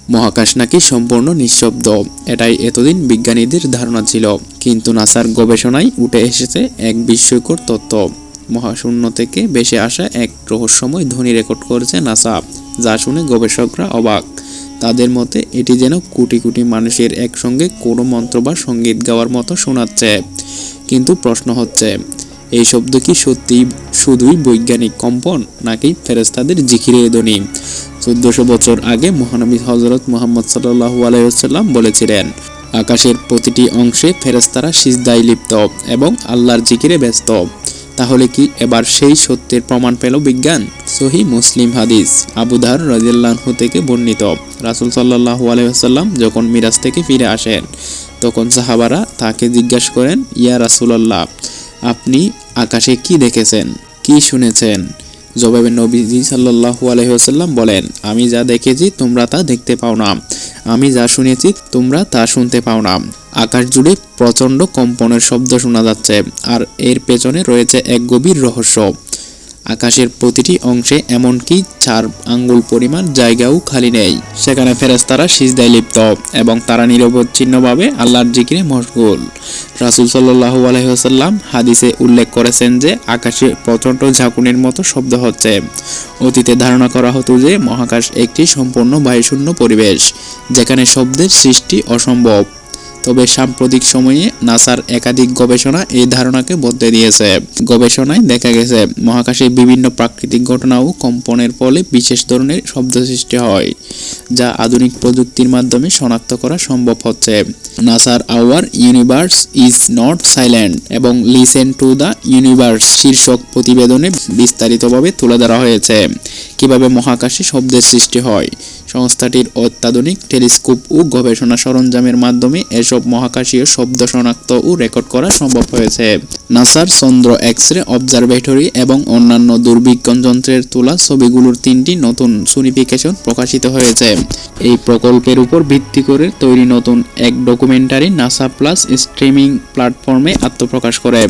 মহাকাশ নাকি সম্পূর্ণ নিঃশব্দ, এটাই এতদিন বিজ্ঞানীদের ধারণা ছিল। কিন্তু নাসার গবেষণায় উঠে এসেছে এক বিস্ময়কর তথ্য। মহাশূন্য থেকে ভেসে আসা এক রহস্যময় ধ্বনি রেকর্ড করেছে নাসা, যা শুনে গবেষকরা অবাক। তাদের মতে এটি যেন কোটি কোটি মানুষের একসঙ্গে কোনো মন্ত্র বা সঙ্গীত গাওয়ার মতো শোনাচ্ছে। কিন্তু প্রশ্ন হচ্ছে, এই শব্দ কি সত্যি শুধুই বৈজ্ঞানিক কম্পন, নাকি ফেরেশতাদের জিকিরের ধ্বনি? 1400 বছর আগে মহানবী হযরত মুহাম্মদ সাল্লাল্লাহু আলাইহি ওয়াসাল্লাম বলেছিলেন, আকাশের প্রতিটি অংশে ফেরেশতারা সিজদায় লিপ্ত এবং আল্লাহর জিকিরে ব্যস্ত। তাহলে কি এবার সেই সত্যের প্রমাণ পেল বিজ্ঞান? সহিহ মুসলিম হাদিস, আবু যর রাদিয়াল্লাহু আনহু থেকে বর্ণিত, রাসূল সাল্লাল্লাহু আলাইহি ওয়াসাল্লাম যখন মিরাজ থেকে ফিরে আসেন, তখন সাহাবারা তাকে জিজ্ঞাসা করেন, ইয়া রাসূলুল্লাহ, আপনি আকাশে কি দেখেছেন, কি শুনেছেন? জবাবে নবীজি সাল্লাল্লাহু আলাইহি ওয়াসাল্লাম বলেন, আমি যা দেখেছি তোমরা তা দেখতে পাও না, আমি যা শুনেছি তোমরা তা শুনতে পাও না। আকাশ জুড়ে প্রচণ্ড কম্পনের শব্দ শোনা যাচ্ছে, আর এর পেছনে রয়েছে এক গভীর রহস্য। আকাশের প্রতিটি অংশে এমনকি 4 আঙ্গুল পরিমাণ জায়গাও খালি নেই। সেখানে ফেরেশতারা সিজদায় লিপ্ত এবং তারা নিরবচ্ছিন্নভাবে আল্লাহর জিকিরে মশগুল। রাসূল সাল্লাল্লাহু আলাইহি ওয়াসাল্লাম হাদিসে উল্লেখ করেছেন যে আকাশে প্রচণ্ড ঝাঁকুনির মতো শব্দ হচ্ছে। অতীতে ধারণা করা হতো যে মহাকাশ একটি সম্পূর্ণ বায়ুশূন্য পরিবেশ, যেখানে শব্দের সৃষ্টি অসম্ভব। তবে সাম্প্রতিক সময়ে নাসার একাধিক গবেষণা এই ধারণাকে বদলে দিয়েছে। গবেষণায় দেখা গেছে মহাকাশে বিভিন্ন প্রাকৃতিক ঘটনা ও কম্পনের ফলে বিশেষ ধরনের শব্দ সৃষ্টি হয়, যা আধুনিক প্রযুক্তির মাধ্যমে শনাক্ত করা সম্ভব হচ্ছে। নাসার hour universe is not silent এবং লিসেন টু দ্য ইউনিভার্স শীর্ষক প্রতিবেদনে বিস্তারিতভাবে তুলে ধরা হয়েছে কিভাবে মহাকাশে শব্দের সৃষ্টি হয়। সংস্থাটির অত্যাধুনিক টেলিস্কোপ ও গবেষণা সরঞ্জামের মাধ্যমে এসব মহাকাশীয় শব্দ শনাক্ত ও রেকর্ড করা সম্ভব হয়েছে। নাসার চন্দ্র এক্স-রে অবজারভেটরি এবং অন্যান্য দূরবীক্ষণ যন্ত্রের তোলা ছবিগুলোর 3টি নতুন সোনিফিকেশন প্রকাশিত হয়েছে। এই প্রকল্পের উপর ভিত্তি করে তৈরি নতুন এক ডকুমেন্টারি নাসা প্লাস স্ট্রিমিং প্ল্যাটফর্মে আত্মপ্রকাশ করে।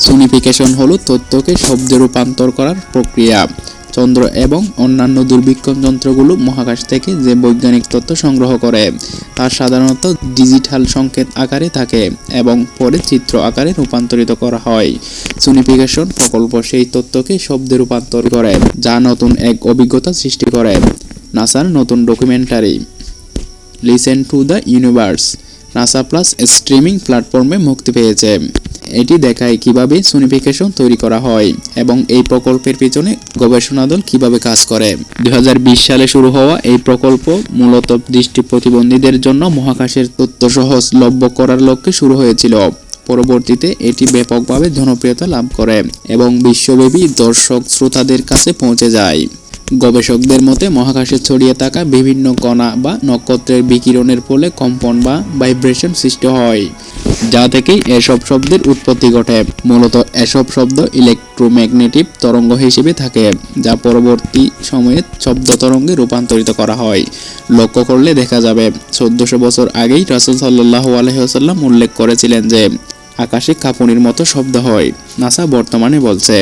সোনিফিকেশন হলো তথ্যকে শব্দে রূপান্তর করার প্রক্রিয়া। চন্দ্র এবং অন্যান্য দূরবীক্ষণ যন্ত্রগুলো মহাকাশ থেকে যে বৈজ্ঞানিক তথ্য সংগ্রহ করে তা সাধারণত ডিজিটাল সংকেত আকারে থাকে এবং পরে চিত্র আকারে রূপান্তরিত করা হয়। সোনিফিকেশন প্রকল্প সেই তথ্যকে শব্দে রূপান্তর করে, যা নতুন এক অভিজ্ঞতা সৃষ্টি করে। নাসার নতুন documentary listen to the universe NASA plus streaming প্ল্যাটফর্মে মুক্তি পেয়েছে। এটি দেখায় কিভাবে সোনিফিকেশন তৈরি করা হয় এবং এই প্রকল্পের পিছনে গবেষণা দল কিভাবে কাজ করে। 2020 সালে শুরু হওয়া এই প্রকল্প মূলত দৃষ্টি প্রতিবন্ধীদের জন্য মহাকাশের তথ্য সহজলভ্য করার লক্ষ্যে শুরু হয়েছিল। পরবর্তীতে এটি ব্যাপকভাবে জনপ্রিয়তা লাভ করে এবং বিশ্বব্যাপী দর্শক শ্রোতাদের কাছে পৌঁছে যায়। গবেষকদের মতে মহাকাশে ছড়িয়ে থাকা বিভিন্ন কণা বা নক্ষত্রের বিকিরণের ফলে কম্পন বা ভাইব্রেশন সৃষ্টি হয়, যা থেকেই এসব শব্দের উৎপত্তি ঘটে। মূলত এসব শব্দ ইলেকট্রোম্যাগনেটিক তরঙ্গ হিসেবে থাকে, যা পরবর্তী সময়ে শব্দ তরঙ্গে রূপান্তরিত করা হয়। লক্ষ্য করলে দেখা যাবে 1400 বছর আগেই রাসূল সাল্লাল্লাহু আলাইহি ওয়াসাল্লাম উল্লেখ করেছিলেন যে আকাশে কাঁপুনির মতো শব্দ হয়। নাসা বর্তমানে বলছে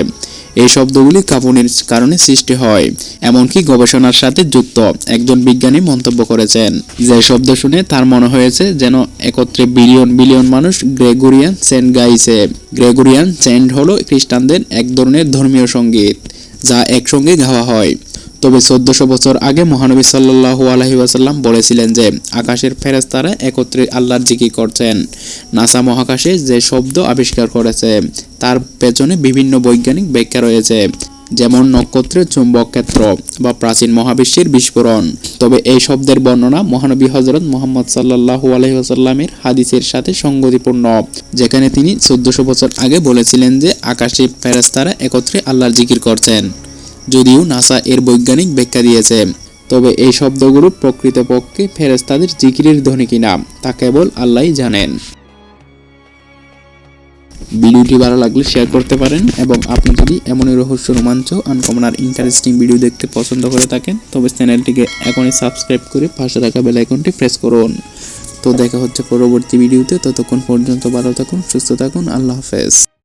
এই শব্দগুলি কাঁপুনির কারণে সৃষ্টি হয়, এমনকি গবেষণার সাথে যুক্ত। একজন বিজ্ঞানী মন্তব্য করেছেন, যে শব্দ শুনে তার মনে হয়েছে যেন একত্রে বিলিয়ন বিলিয়ন মানুষ গ্রেগরিয়ান চ্যান্ট গাইছে। গ্রেগরিয়ান চ্যান্ট হলো খ্রিস্টানদের এক ধরনের ধর্মীয় সঙ্গীত, যা একসঙ্গে গাওয়া হয়। তবে 1400 বছর আগে মহানবী সাল্লাল্লাহু আলাইহি ওয়াসাল্লাম বলেছিলেন যে আকাশের ফেরেশতারা একত্রে আল্লাহর জিকির করছেন। নাসা মহাকাশে যে শব্দ আবিষ্কার করেছে তার পেছনে বিভিন্ন বৈজ্ঞানিক ব্যাখ্যা রয়েছে, যেমন নক্ষত্রের চুম্বক ক্ষেত্র বা প্রাচীন মহাবিশ্বের বিস্ফোরণ। তবে এই শব্দের বর্ণনা মহানবী হযরত মুহাম্মদ সাল্লাল্লাহু আলাইহি ওয়াসাল্লামের হাদিসের সাথে সঙ্গতিপূর্ণ, যেখানে তিনি 1400 বছর আগে বলেছিলেন যে আকাশে ফেরেশতারা একত্রে আল্লাহর জিকির করছেন। যদিও নাসা এর বৈজ্ঞানিক ব্যাখ্যা দিয়েছে, তবে এই শব্দগুলো প্রকৃতপক্ষে ফেরেশতাদের জিকিরের ধ্বনি কিনা তা কেবল আল্লাহই জানেন। ভিডিওটি ভালো লাগলে শেয়ার করতে পারেন এবং আপনি যদি এমনই রহস্য, রোমাঞ্চ, আনকমন আর ইন্টারেস্টিং ভিডিও দেখতে পছন্দ করে থাকেন তবে চ্যানেলটিকে এখনই সাবস্ক্রাইব করে পাশে থাকা বেল আইকনটি প্রেস করুন। তো দেখা হচ্ছে পরবর্তী ভিডিওতে। ততক্ষণ পর্যন্ত ভালো থাকুন, সুস্থ থাকুন। আল্লাহ হাফেজ।